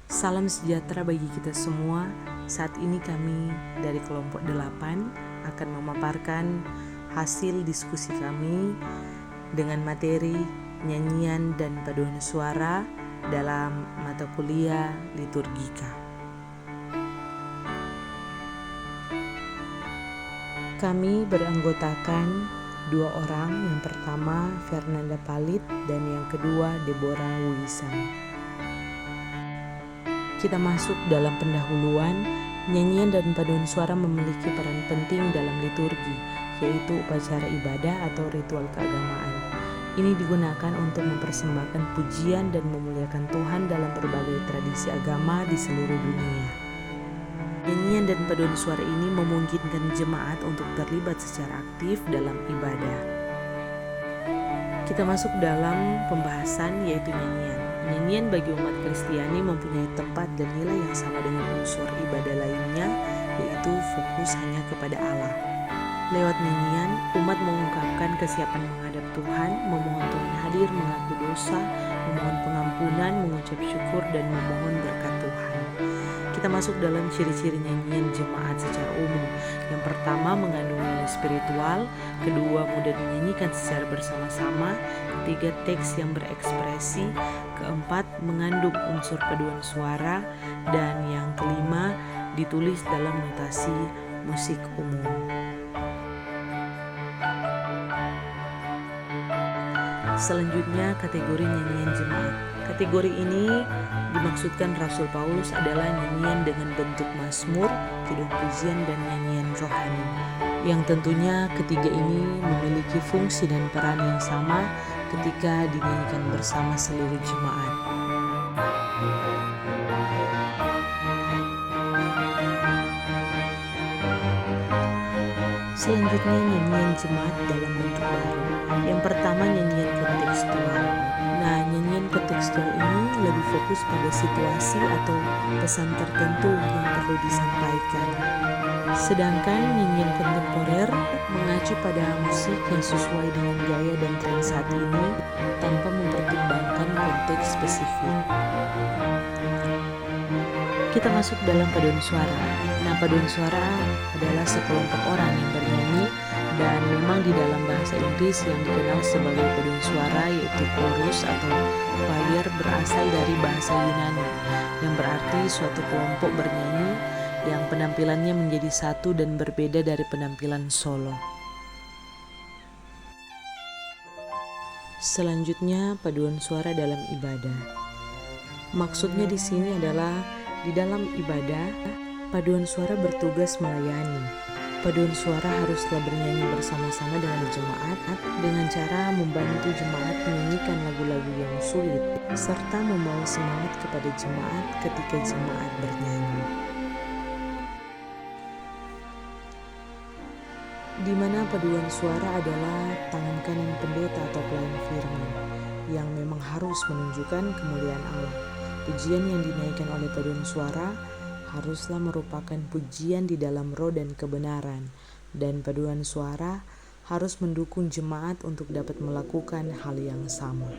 Salam sejahtera bagi kita semua. Saat ini kami dari kelompok 8 akan memaparkan hasil diskusi kami dengan materi nyanyian dan paduan suara dalam mata kuliah liturgika. Kami beranggotakan 2 orang, yang pertama Fernanda Palit dan yang kedua Deborah Wisan. Kita masuk dalam pendahuluan. Nyanyian dan paduan suara memiliki peran penting dalam liturgi, yaitu upacara ibadah atau ritual keagamaan. Ini digunakan untuk mempersembahkan pujian dan memuliakan Tuhan dalam berbagai tradisi agama di seluruh dunia. Nyanyian dan paduan suara ini memungkinkan jemaat untuk terlibat secara aktif dalam ibadah. Kita masuk dalam pembahasan, yaitu nyanyian. Nyanyian bagi umat Kristiani mempunyai tempat dan nilai yang sama dengan unsur ibadah lainnya, yaitu fokus hanya kepada Allah. Lewat nyanyian, umat mengungkapkan kesiapan menghadap Tuhan, memohon Tuhan hadir, mengaku dosa, memohon pengampunan, mengucap syukur, dan memohon berkat Tuhan. Kita masuk dalam ciri-ciri nyanyian jemaat secara umum. Yang pertama, mengandung nilai spiritual. Kedua, mudah dinyanyikan secara bersama-sama. Ketiga, teks yang berekspresi. Keempat, mengandung unsur paduan suara. Dan yang kelima, ditulis dalam notasi musik umum. Selanjutnya, kategori nyanyian jemaat. Kategori ini dimaksudkan Rasul Paulus adalah nyanyian dengan bentuk mazmur, kidung pujian, dan nyanyian rohani. Yang tentunya ketiga ini memiliki fungsi dan peran yang sama ketika dinyanyikan bersama seluruh jemaat. Selanjutnya, nyanyian jemaat dalam bentuk baru. Yang pertama, nyanyian kontekstual. Nyanyian kontekstual ini lebih fokus pada situasi atau pesan tertentu yang perlu disampaikan. Sedangkan nyanyian kontemporer mengacu pada musik yang sesuai dengan gaya dan tren saat ini tanpa mempertimbangkan konteks spesifik. Kita masuk dalam paduan suara. Paduan suara adalah sekelompok orang yang bernyanyi, dan memang di dalam bahasa Inggris yang dikenal sebagai paduan suara, yaitu chorus atau choir, berasal dari bahasa Yunani yang berarti suatu kelompok bernyanyi yang penampilannya menjadi satu dan berbeda dari penampilan solo. Selanjutnya, paduan suara dalam ibadah. Maksudnya di sini adalah di dalam ibadah, paduan suara bertugas melayani. Paduan suara haruslah bernyanyi bersama-sama dengan jemaat dengan cara membantu jemaat menyanyikan lagu-lagu yang sulit, serta membawa semangat kepada jemaat ketika jemaat bernyanyi. Di mana paduan suara adalah tangan kanan pendeta atau pelayan firman yang memang harus menunjukkan kemuliaan Allah. Pujian yang dinaikkan oleh paduan suara haruslah merupakan pujian di dalam roh dan kebenaran, dan paduan suara harus mendukung jemaat untuk dapat melakukan hal yang sama.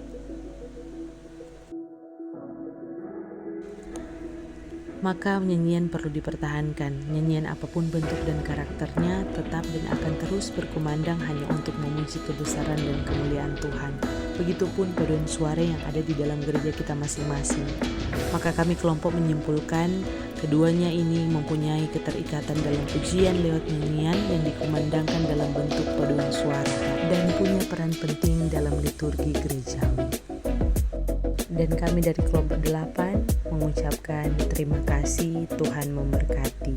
Maka nyanyian perlu dipertahankan. Nyanyian apapun bentuk dan karakternya tetap dan akan terus berkumandang hanya untuk memuji kebesaran dan kemuliaan Tuhan. Begitupun paduan suara yang ada di dalam gereja kita masing-masing. Maka kami kelompok menyimpulkan keduanya ini mempunyai keterikatan dalam pujian lewat nyanyian yang dikumandangkan dalam bentuk paduan suara dan punya peran penting dalam liturgi gerejawi. Dan kami dari kelompok 8 mengucapkan terima kasih, Tuhan memberkati.